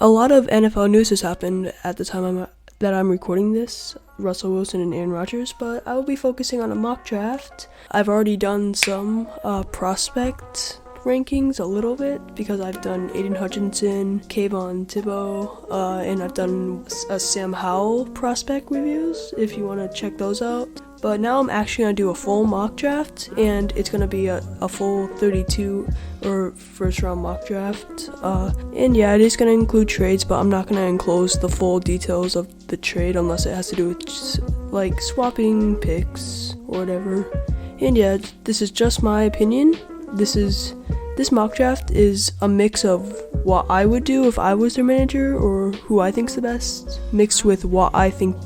a lot of NFL news has happened at the time that I'm recording this, Russell Wilson and Aaron Rodgers, but I will be focusing on a mock draft. I've already done some prospect rankings a little bit because I've done Aiden Hutchinson, Kayvon Thibodeaux, and I've done Sam Howell prospect reviews if you want to check those out. But now I'm actually going to do a full mock draft, and it's going to be a full 32 or first round mock draft. And yeah, it is going to include trades, but I'm not going to enclose the full details of the trade unless it has to do with like swapping picks or whatever. And yeah, this is just my opinion. This mock draft is a mix of what I would do if I was their manager or who I think's the best, mixed with what I think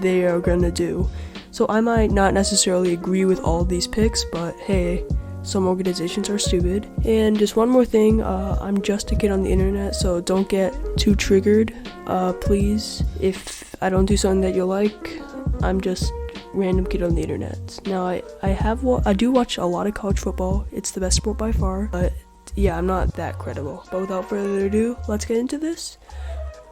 they are going to do. So I might not necessarily agree with all these picks, but hey, some organizations are stupid. And just one more thing, I'm just a kid on the internet, so don't get too triggered, please. If I don't do something that you like, I'm just random kid on the internet. Now I do watch a lot of college football. It's the best sport by far, but yeah, I'm not that credible. But without further ado, let's get into this.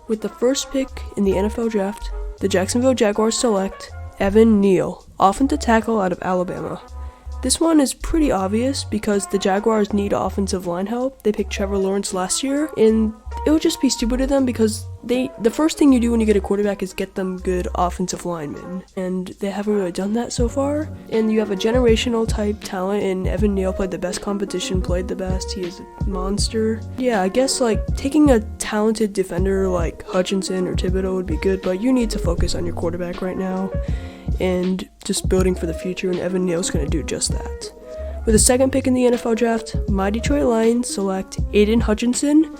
With the first pick in the NFL draft, the Jacksonville Jaguars select Evan Neal, offensive tackle out of Alabama. This one is pretty obvious because the Jaguars need offensive line help. They picked Trevor Lawrence last year, and it would just be stupid of them because the first thing you do when you get a quarterback is get them good offensive linemen, and they haven't really done that so far. And you have a generational type talent, and Evan Neal played the best competition, played the best. He is a monster. Yeah, I guess like taking a talented defender like Hutchinson or Thibodeaux would be good, but you need to focus on your quarterback right now and just building for the future, and Evan Neal's going to do just that. With the second pick in the NFL draft, my Detroit Lions select Aiden Hutchinson,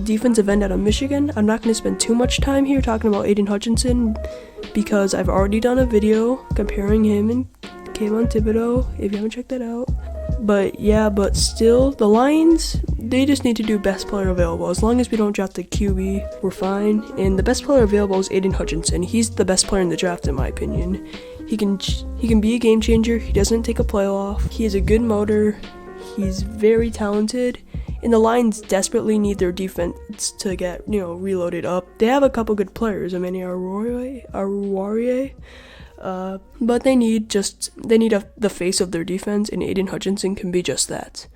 defensive end out of Michigan. I'm not going to spend too much time here talking about Aiden Hutchinson because I've already done a video comparing him and Kayvon Thibodeaux, if you haven't checked that out. But still, the Lions, they just need to do best player available. As long as we don't draft the QB, we're fine. And the best player available is Aiden Hutchinson. He's the best player in the draft, in my opinion. He can be a game changer. He doesn't take a play off. He has a good motor. He's very talented. And the Lions desperately need their defense to get, reloaded up. They have a couple good players. Aruarie. But they need the face of their defense, and Aiden Hutchinson can be just that.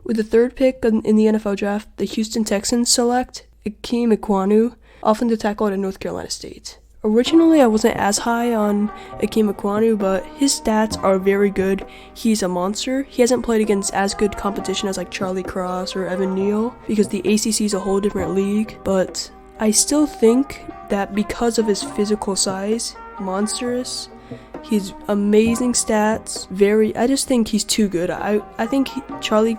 With the third pick in the NFL draft, the Houston Texans select Ikem Ekwonu, offensive tackle out of North Carolina State. Originally, I wasn't as high on Ikem Ekwonu, but his stats are very good. He's a monster. He hasn't played against as good competition as like Charlie Cross or Evan Neal because the ACC is a whole different league, but I still think that because of his physical size, monstrous, he's amazing stats, I just think he's too good. I think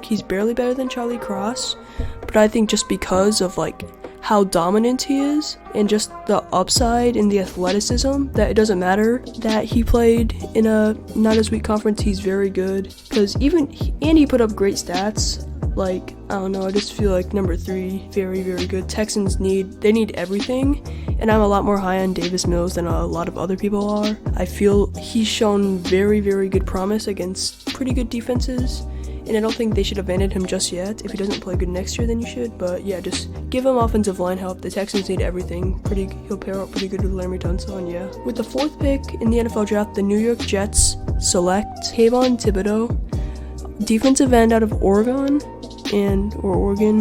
he's barely better than Charlie Cross, but I think just because of like how dominant he is and just the upside and the athleticism, that it doesn't matter that he played in a not as weak conference. He's very good because he put up great stats. Like, I don't know, I just feel like number 3, very, very good. Texans need everything, and I'm a lot more high on Davis Mills than a lot of other people are. I feel he's shown very, very good promise against pretty good defenses, and I don't think they should abandon him just yet. If he doesn't play good next year, then you should, but yeah, just give him offensive line help. The Texans need everything. He'll pair up pretty good with Laremy Tunsil, and yeah. With the fourth pick in the NFL draft, the New York Jets select Kayvon Thibodeaux, defensive end out of Oregon,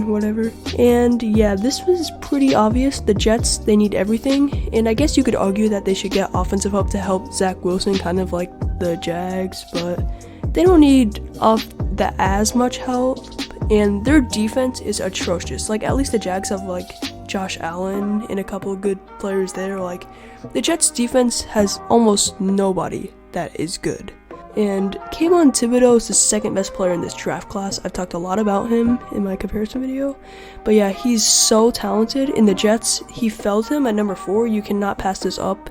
whatever. And yeah, this was pretty obvious. The Jets, they need everything, and I guess you could argue that they should get offensive help to help Zach Wilson, kind of like the Jags, but they don't need as much help, and their defense is atrocious. Like, at least the Jags have like Josh Allen and a couple of good players there. Like, the Jets defense has almost nobody that is good. And Kayvon Thibodeaux is the second best player in this draft class. I've talked a lot about him in my comparison video. But yeah, he's so talented. In the Jets, he felled him at number 4. You cannot pass this up.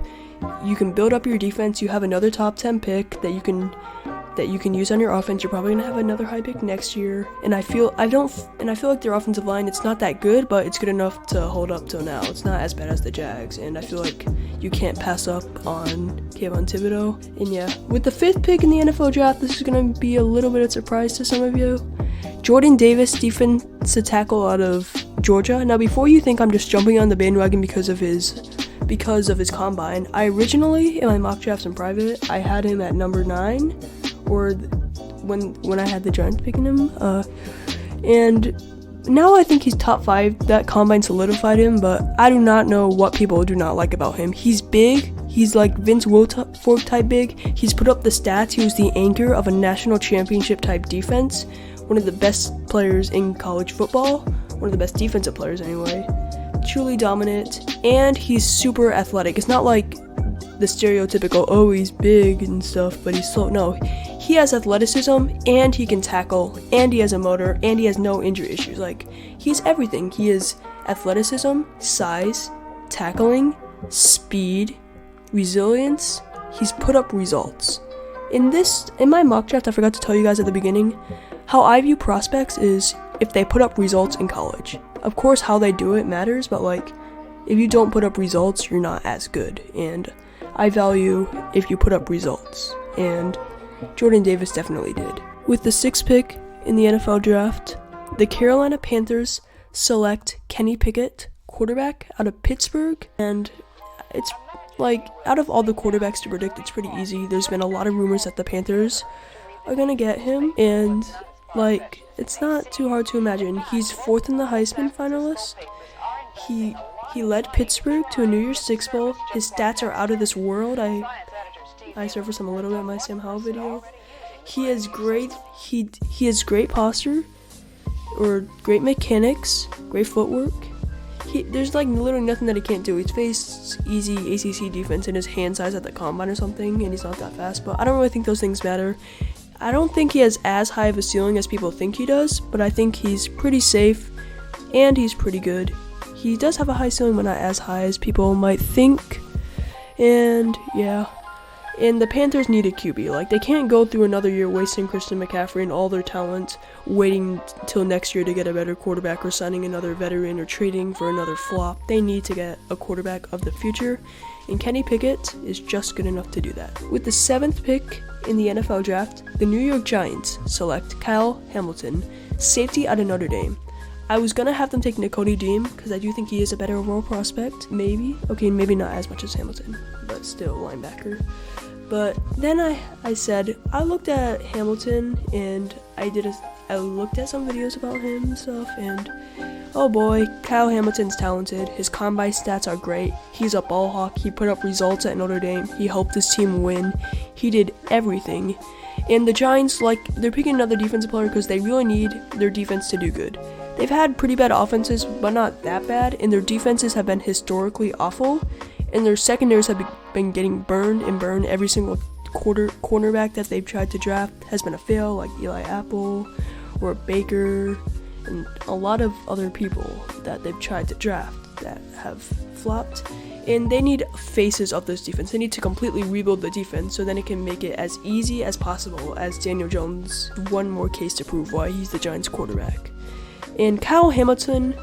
You can build up your defense. You have another top 10 pick that you can use on your offense. You're probably gonna have another high pick next year. And I feel like their offensive line, it's not that good, but it's good enough to hold up till now. It's not as bad as the Jags, and I feel like you can't pass up on Kayvon Thibodeaux. And yeah, with the 5th pick in the NFL draft, this is gonna be a little bit of a surprise to some of you. Jordan Davis, defensive tackle out of Georgia. Now, before you think I'm just jumping on the bandwagon because of his combine, I originally, in my mock drafts in private, I had him at number 9, or when I had the Giants picking him, and now I think he's top 5. That combine solidified him, but I do not know what people do not like about him. He's big. He's like Vince Wilfork type big. He's put up the stats. He was the anchor of a national championship type defense. One of the best players in college football. One of the best defensive players anyway. Truly dominant. And he's super athletic. It's not like the stereotypical, oh, he's big and stuff, but he's slow. No, he has athleticism, and he can tackle, and he has a motor, and he has no injury issues. Like, he's everything. He is athleticism, size, tackling, speed, resilience. He's put up results. In my mock draft, I forgot to tell you guys at the beginning, how I view prospects is if they put up results in college. Of course, how they do it matters, but like, if you don't put up results, you're not as good. And I value if you put up results. And Jordan Davis definitely did. With the 6th pick in the NFL draft, the Carolina Panthers select Kenny Pickett, quarterback out of Pittsburgh. And it's like, out of all the quarterbacks to predict, it's pretty easy. There's been a lot of rumors that the Panthers are gonna get him, and like, it's not too hard to imagine. He's 4th in the Heisman finalist. He led Pittsburgh to a New Year's Six Bowl. His stats are out of this world. I surfaced him a little bit in my Sam Howell video. He has great posture, or great mechanics, great footwork. There's like literally nothing that he can't do. He's faced easy ACC defense in his hand size at the combine or something, and he's not that fast, but I don't really think those things matter. I don't think he has as high of a ceiling as people think he does, but I think he's pretty safe, and he's pretty good. He does have a high ceiling, but not as high as people might think, and yeah. And the Panthers need a QB. Like, they can't go through another year wasting Christian McCaffrey and all their talent, waiting till next year to get a better quarterback, or signing another veteran, or trading for another flop. They need to get a quarterback of the future, and Kenny Pickett is just good enough to do that. With the 7th pick in the NFL draft, the New York Giants select Kyle Hamilton, safety out of Notre Dame. I was gonna have them take Nakobe Dean, because I do think he is a better overall prospect. Maybe. Okay, maybe not as much as Hamilton, but still linebacker. But then I said, I looked at Hamilton, and I looked at some videos about him and stuff, and oh boy, Kyle Hamilton's talented. His combine stats are great. He's a ball hawk. He put up results at Notre Dame. He helped his team win. He did everything. And the Giants, they're picking another defensive player because they really need their defense to do good. They've had pretty bad offenses, but not that bad, and their defenses have been historically awful, and their secondaries have been getting burned. Every single cornerback that they've tried to draft has been a fail, like Eli Apple or Baker, and a lot of other people that they've tried to draft that have flopped. And they need faces of this defense. They need to completely rebuild the defense so then it can make it as easy as possible, as Daniel Jones, one more case to prove why he's the Giants quarterback. And Kyle Hamilton,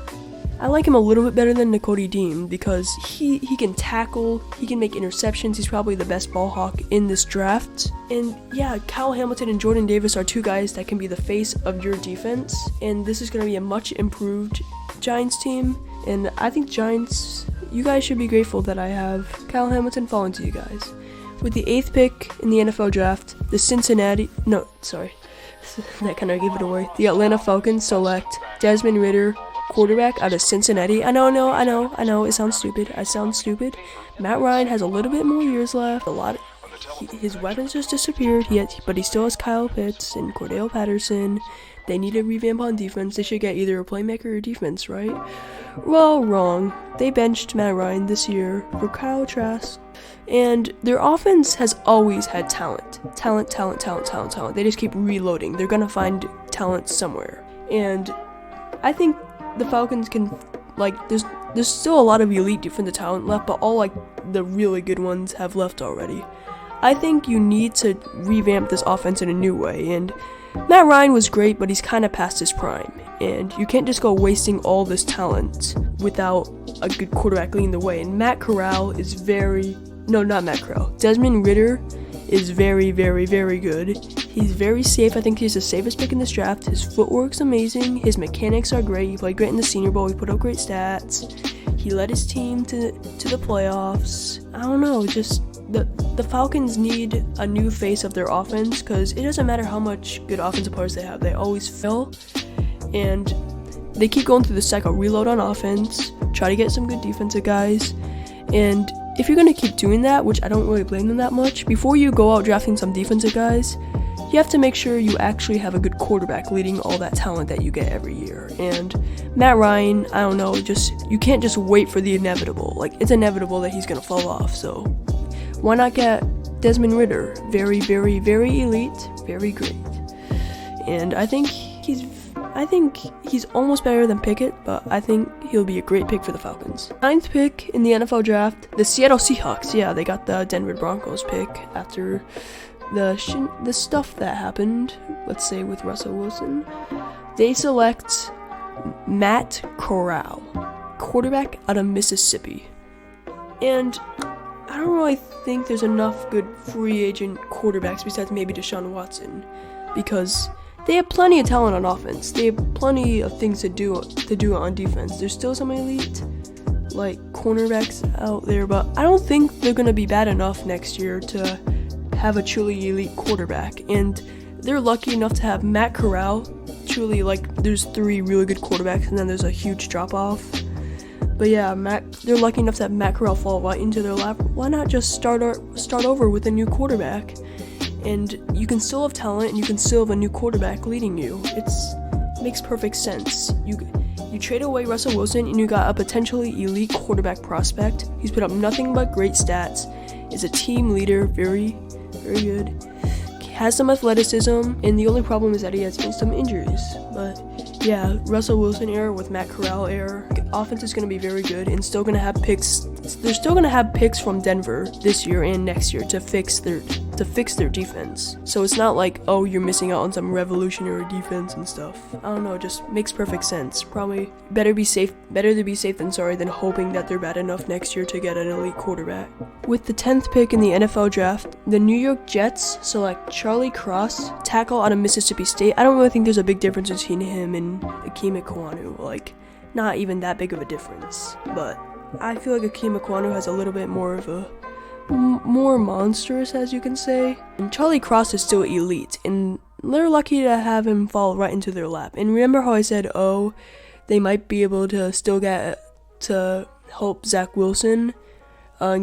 I like him a little bit better than Nakobe Dean because he can tackle, he can make interceptions, he's probably the best ball hawk in this draft. And yeah, Kyle Hamilton and Jordan Davis are two guys that can be the face of your defense, and this is going to be a much improved Giants team. And I think Giants, you guys should be grateful that I have Kyle Hamilton falling to you guys. With the 8th pick in the NFL draft, that kind of gave it away. The Atlanta Falcons select Desmon Ridder, quarterback out of Cincinnati. I know, it sounds stupid. Matt Ryan has a little bit more years left. His weapons just disappeared, but he still has Kyle Pitts and Cordell Patterson. They need a revamp on defense. They should get either a playmaker or defense, right? Well, wrong. They benched Matt Ryan this year for Kyle Trask. And their offense has always had talent. They just keep reloading. They're gonna find talent somewhere. And I think the Falcons can, there's still a lot of elite defensive talent left, but all, the really good ones have left already. I think you need to revamp this offense in a new way, and Matt Ryan was great, but he's kind of past his prime, and you can't just go wasting all this talent without a good quarterback leading the way. And Desmond Ridder is very, very, very good. He's very safe. I think he's the safest pick in this draft. His footwork's amazing. His mechanics are great. He played great in the Senior Bowl. He put up great stats. He led his team to the playoffs. I don't know, just the Falcons need a new face of their offense, because it doesn't matter how much good offensive players they have. They always fail, and they keep going through the cycle. Reload on offense, try to get some good defensive guys, and if you're going to keep doing that, which I don't really blame them that much, before you go out drafting some defensive guys, you have to make sure you actually have a good quarterback leading all that talent that you get every year. And Matt Ryan, I don't know, you can't just wait for the inevitable. Like, it's inevitable that he's going to fall off, so why not get Desmon Ridder? Very, very, very elite, very great. And I think he's almost better than Pickett, but I think he'll be a great pick for the Falcons. 9th pick in the NFL draft, the Seattle Seahawks. Yeah, they got the Denver Broncos pick after the stuff that happened, let's say, with Russell Wilson. They select Matt Corral, quarterback out of Mississippi. And I don't really think there's enough good free agent quarterbacks besides maybe Deshaun Watson, because they have plenty of talent on offense. They have plenty of things to do on defense. There's still some elite, like, cornerbacks out there, but I don't think they're going to be bad enough next year to have a truly elite quarterback. And they're lucky enough to have Matt Corral. Truly, like, there's 3 really good quarterbacks, and then there's a huge drop-off. But yeah, they're lucky enough to have Matt Corral fall right into their lap. Why not just start over with a new quarterback? And you can still have talent, and you can still have a new quarterback leading you. It makes perfect sense. You trade away Russell Wilson, and you got a potentially elite quarterback prospect. He's put up nothing but great stats. Is a team leader, very, very good. Has some athleticism, and the only problem is that he has some injuries. But yeah, Russell Wilson era with Matt Corral era, offense is going to be very good, and still going to have picks. They're still going to have picks from Denver this year and next year to fix their defense. So it's not like, oh, you're missing out on some revolutionary defense and stuff. I don't know, it just makes perfect sense. Probably better to be safe than sorry, than hoping that they're bad enough next year to get an elite quarterback. With the 10th pick in the NFL draft, the New York Jets select Charlie Cross, tackle out of Mississippi State. I don't really think there's a big difference between him and Akeem Ekwonu. Like, not even that big of a difference. But I feel like Akeem Ekwonu has a little bit more of a more monstrous, as you can say. And Charlie Cross is still elite, and they're lucky to have him fall right into their lap. And remember how I said, oh, they might be able to still get to help Zach Wilson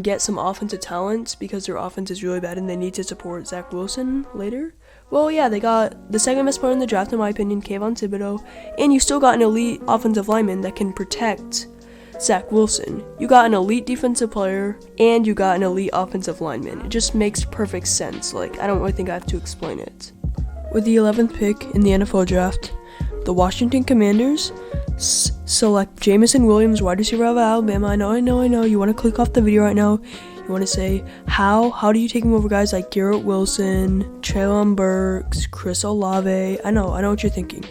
get some offensive talent, because their offense is really bad and they need to support Zach Wilson later? Well, yeah, they got the second best player in the draft, in my opinion, Kayvon Thibodeau, and you still got an elite offensive lineman that can protect Zach Wilson. You got an elite defensive player, and you got an elite offensive lineman. It just makes perfect sense. Like, I don't really think I have to explain it. With the 11th pick in the NFL draft, the Washington Commanders select Jamison Williams, wide receiver out of Alabama. I know. You want to click off the video right now. You want to say, how do you take him over guys like Garrett Wilson, Treylon Burks, Chris Olave? I know what you're thinking.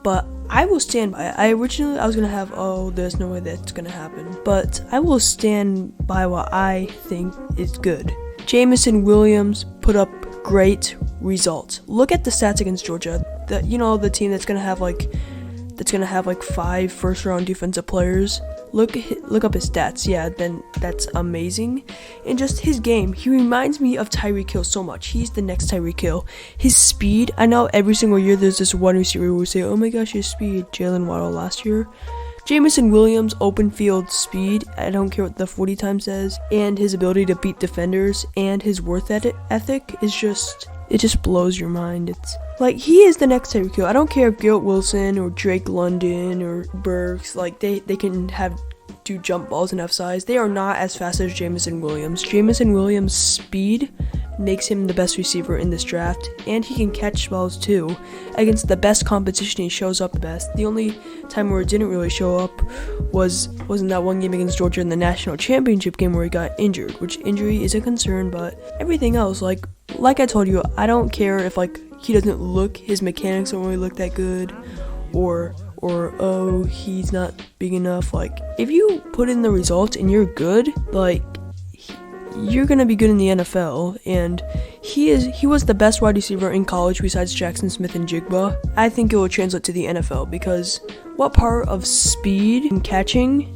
But I will stand by it. I was going to have, there's no way that's going to happen. But I will stand by what I think is good. Jamison Williams put up great results. Look at the stats against Georgia. The team that's going to have like 5 first-round defensive players. Look up his stats. Yeah, then that's amazing. And just his game, he reminds me of Tyreek Hill so much. He's the next Tyreek Hill. His speed, I know every single year there's this one receiver who will say, oh my gosh, his speed. Jalen Waddle last year. Jamison Williams' open field speed, I don't care what the 40 time says, and his ability to beat defenders, and his worth ethic is just, it just blows your mind. It's like, he is the next Tyreek Hill. I don't care if Garrett Wilson or Drake London or Burks, like, they can do jump balls and have size. They are not as fast as Jamison Williams. Jamison Williams' speed makes him the best receiver in this draft, and he can catch balls too. Against the best competition, he shows up the best. The only time where it didn't really show up wasn't that one game against Georgia in the national championship game where he got injured, which injury is a concern, but everything else, like I told you, I don't care if his mechanics don't really look that good, or oh, he's not big enough. Like, if you put in the results and you're good, like, you're gonna be good in the NFL. And he was the best wide receiver in college besides Jackson Smith and Jigba. I think it will translate to the NFL because what part of speed and catching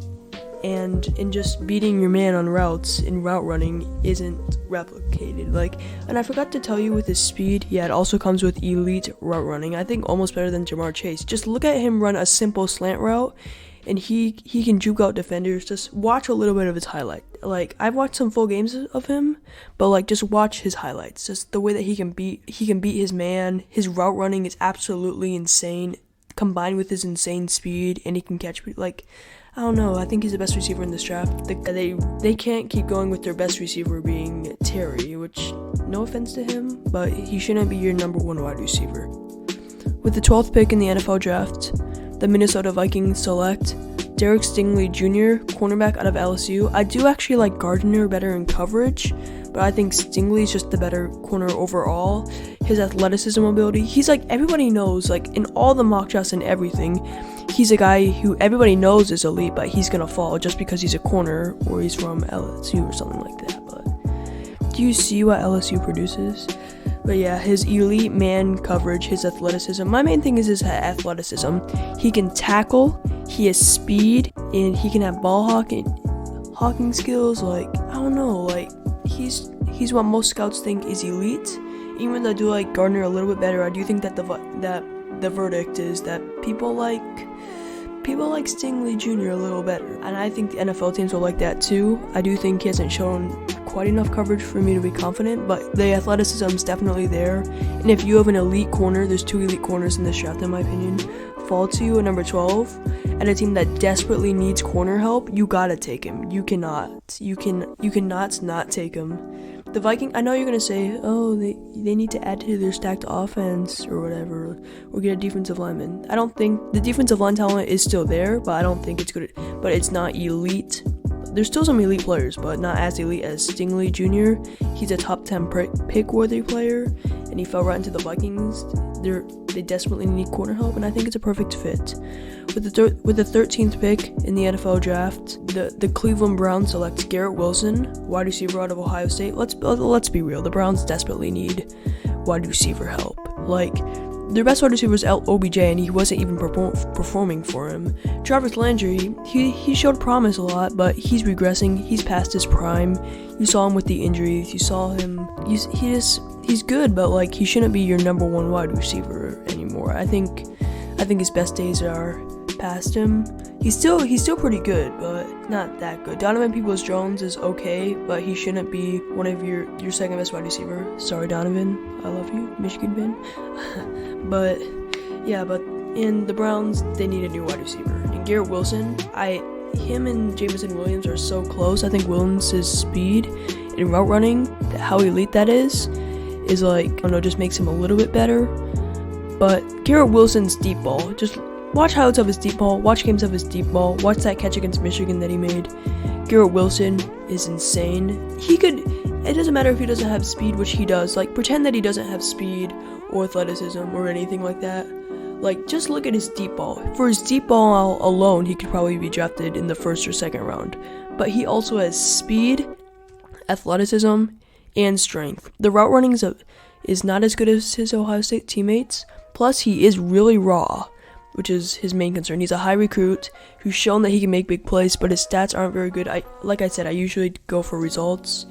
and in just beating your man on routes in route running isn't replicated? And I forgot to tell you, with his speed, yeah, it also comes with elite route running. I think almost better than Jamar Chase. Just look at him run a simple slant route, and he can juke out defenders. Just watch a little bit of his highlight. I've watched some full games of him, but just watch his highlights. Just the way that he can beat his man. His route running is absolutely insane, combined with his insane speed, and he can catch I don't know. I think he's the best receiver in this draft. They can't keep going with their best receiver being Terry, which, no offense to him, but he shouldn't be your number one wide receiver. With the 12th pick in the NFL draft, the Minnesota Vikings select Derek Stingley Jr., cornerback out of LSU. I do actually like Gardner better in coverage, but I think Stingley's just the better corner overall. His athleticism ability, he's everybody knows, in all the mock drafts and everything, he's a guy who everybody knows is elite, but he's gonna fall just because he's a corner or he's from LSU or something like that. But do you see what LSU produces? But yeah, his elite man coverage, his athleticism. My main thing is his athleticism. He can tackle, he has speed, and he can have ball hawking skills. I don't know, he's what most scouts think is elite. Even though I do like Gardner a little bit better, I do think that the verdict is that people like Stingley Jr. a little better, and I think the NFL teams will like that too. I do think he hasn't shown quite enough coverage for me to be confident, but the athleticism is definitely there. And if you have an elite corner, there's 2 elite corners in this draft in my opinion, fall to you at number 12, and a team that desperately needs corner help, you gotta take him. You cannot not take him. The Vikings, I know you're gonna say, oh, they need to add to their stacked offense or whatever, or get a defensive lineman. I don't think the defensive line talent is still there, but I don't think it's good. But it's not elite. There's still some elite players, but not as elite as Stingley Jr. He's a top 10 pick-worthy player, and he fell right into the Vikings. They desperately need corner help, and I think it's a perfect fit. With the 13th pick in the NFL draft, the Cleveland Browns select Garrett Wilson, wide receiver out of Ohio State. Let's be real, the Browns desperately need wide receiver help. Their best wide receiver was OBJ, and he wasn't even performing for him. Jarvis Landry, he showed promise a lot, but he's regressing. He's past his prime. You saw him with the injuries. You saw him. He's good, but he shouldn't be your number one wide receiver anymore. I think his best days are past him. He's still pretty good, but not that good. Donovan Peoples-Jones is okay, but he shouldn't be one of your second best wide receiver. Sorry, Donovan, I love you, Michigan fan. But in the Browns, they need a new wide receiver. And Garrett Wilson, him and Jameson Williams are so close. I think Williams' speed and route running, how elite that is I don't know, just makes him a little bit better. But Garrett Wilson's deep ball, just watch highlights of his deep ball, watch games of his deep ball, watch that catch against Michigan that he made. Garrett Wilson is insane. It doesn't matter if he doesn't have speed, which he does. Pretend that he doesn't have speed or athleticism or anything like that. Just look at his deep ball. For his deep ball alone, he could probably be drafted in the first or second round. But he also has speed, athleticism, and strength. The route running is not as good as his Ohio State teammates. Plus, he is really raw, which is his main concern. He's a high recruit who's shown that he can make big plays, but his stats aren't very good. Like I said, I usually go for results.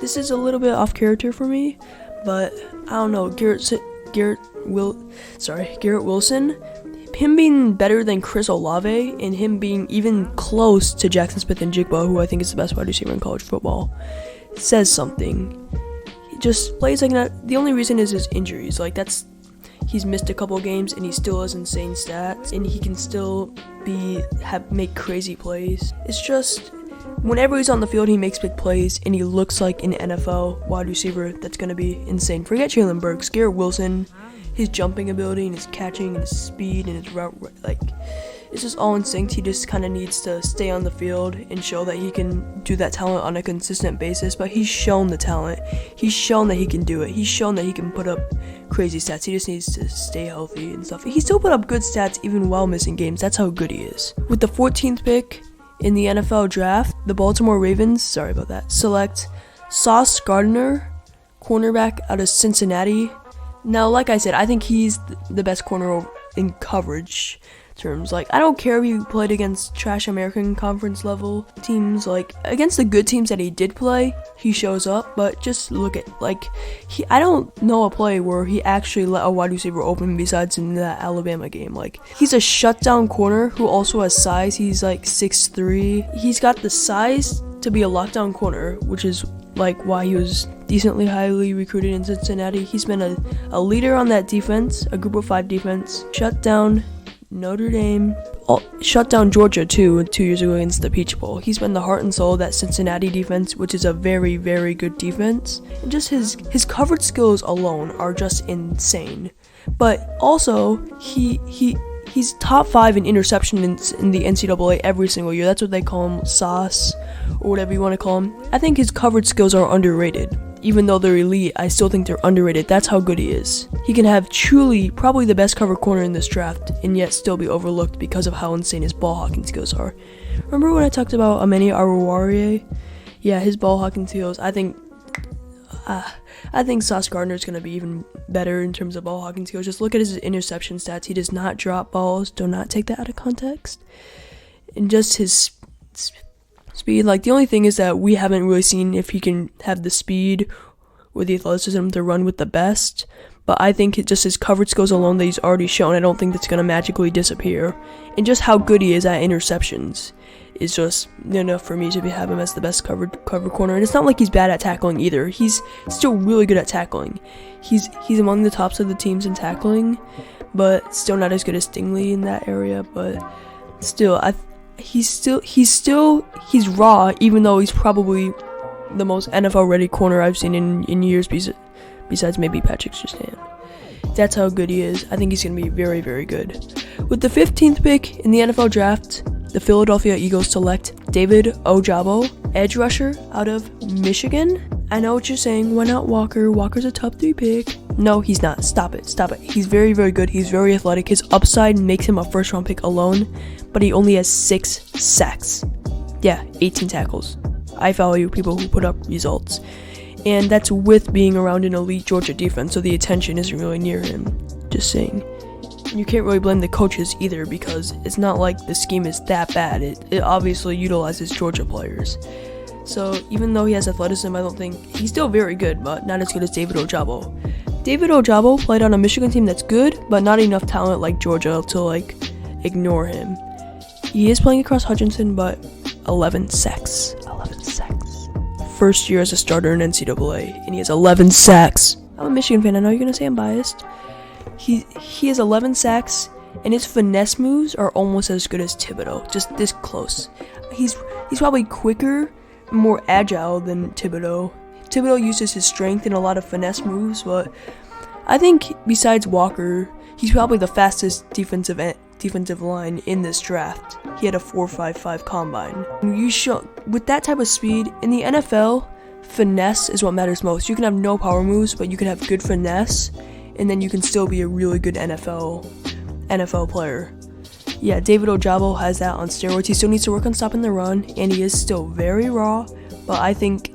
This is a little bit off character for me, but I don't know. Garrett Wilson, him being better than Chris Olave, and him being even close to Jackson Smith and Jigba, who I think is the best wide receiver in college football, says something. He just plays like that. The only reason is his injuries. He's missed a couple games, and he still has insane stats, and he can still make crazy plays. It's just, whenever he's on the field, he makes big plays, and he looks like an NFL wide receiver that's going to be insane. Forget Jalen Burks. Garrett Wilson, his jumping ability, and his catching, and his speed, and his route, it's just all instinct. He just kind of needs to stay on the field and show that he can do that talent on a consistent basis, but he's shown the talent. He's shown that he can do it. He's shown that he can put up crazy stats. He just needs to stay healthy and stuff. He still put up good stats even while missing games. That's how good he is. With the 14th pick in the NFL draft, the Baltimore Ravens, select Sauce Gardner, cornerback out of Cincinnati. Now, like I said, I think he's the best corner in coverage terms. Like, I don't care if he played against trash American Conference level teams. Like, against the good teams that he did play, he shows up. But just look at, like, I don't know a play where he actually let a wide receiver open besides in that Alabama game. Like, he's a shutdown corner who also has size. He's like 6'3". He's got the size to be a lockdown corner, which is like why he was decently highly recruited in Cincinnati. He's been a leader on that defense, a group of 5 defense. Shut down Notre Dame, shut down Georgia too 2 years ago against the Peach Bowl. He's been the heart and soul of that Cincinnati defense, which is a very, very good defense. And just his coverage skills alone are just insane. But also, he's top 5 in interceptions in the NCAA every single year. That's what they call him, sauce, or whatever you want to call him. I think his coverage skills are underrated. Even though they're elite, I still think they're underrated. That's how good he is. He can have truly probably the best cover corner in this draft, and yet still be overlooked because of how insane his ball hawking skills are. Remember when I talked about Amani Aruwariye? Yeah, his ball hawking skills. I think Sauce Gardner is going to be even better in terms of ball hawking skills. Just look at his interception stats. He does not drop balls. Do not take that out of context. And just his speed. Like, the only thing is that we haven't really seen if he can have the speed or the athleticism to run with the best. But I think just his coverage skills alone that he's already shown, I don't think that's going to magically disappear. And just how good he is at interceptions is just enough for me to have him as the best cover corner. And it's not like he's bad at tackling either. He's still really good at tackling. He's among the tops of the teams in tackling, but still not as good as Stingley in that area. But still, he's raw, even though he's probably the most NFL ready corner I've seen in years, besides maybe Patrick Surtain. That's how good he is. I think he's going to be very, very good. With the 15th pick in the NFL draft, the Philadelphia Eagles select David Ojabo, edge rusher out of Michigan. I know what you're saying. Why not Walker? Walker's a top 3 pick. No, he's not. Stop it. He's very, very good. He's very athletic. His upside makes him a first-round pick alone, but he only has 6 sacks. Yeah, 18 tackles. I value people who put up results. And that's with being around an elite Georgia defense, so the attention isn't really near him. Just saying. You can't really blame the coaches either, because it's not like the scheme is that bad. It obviously utilizes Georgia players. So even though he has athleticism, I don't think he's still very good, but not as good as David Ojabo. David Ojabo played on a Michigan team that's good, but not enough talent like Georgia to ignore him. He is playing across Hutchinson, but 11 sacks. First year as a starter in NCAA, and he has 11 sacks. I'm a Michigan fan. I know you're gonna say I'm biased. He has 11 sacks, and his finesse moves are almost as good as Thibodeau, just this close. He's probably quicker, more agile than Thibodeau. Thibodeau uses his strength in a lot of finesse moves, but I think besides Walker, he's probably the fastest defensive line in this draft. He had a 4.55 combine. With that type of speed in the NFL, finesse is what matters most. You can have no power moves, but you can have good finesse, and then you can still be a really good NFL player. Yeah, David Ojabo has that on steroids. He still needs to work on stopping the run, and he is still very raw, but I think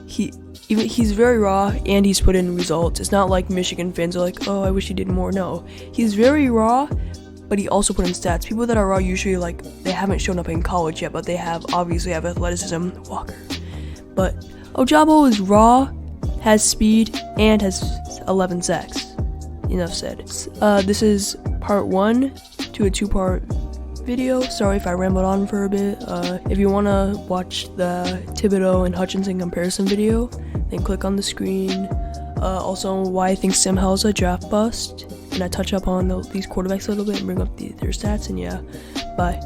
he's very raw, and he's put in results. It's not like Michigan fans are like, oh, I wish he did more. No, he's very raw, but he also put in stats. People that are raw usually they haven't shown up in college yet, but they obviously have athleticism. Walker. But Ojabo is raw, has speed, and has 11 sacks. Enough said. This is part 1 to a 2-part video. Sorry if I rambled on for a bit. If you want to watch the Thibodeau and Hutchinson comparison video, then click on the screen. Also, why I think Sam Howell's a draft bust. And I touch up on these quarterbacks a little bit and bring up their stats. And yeah, bye.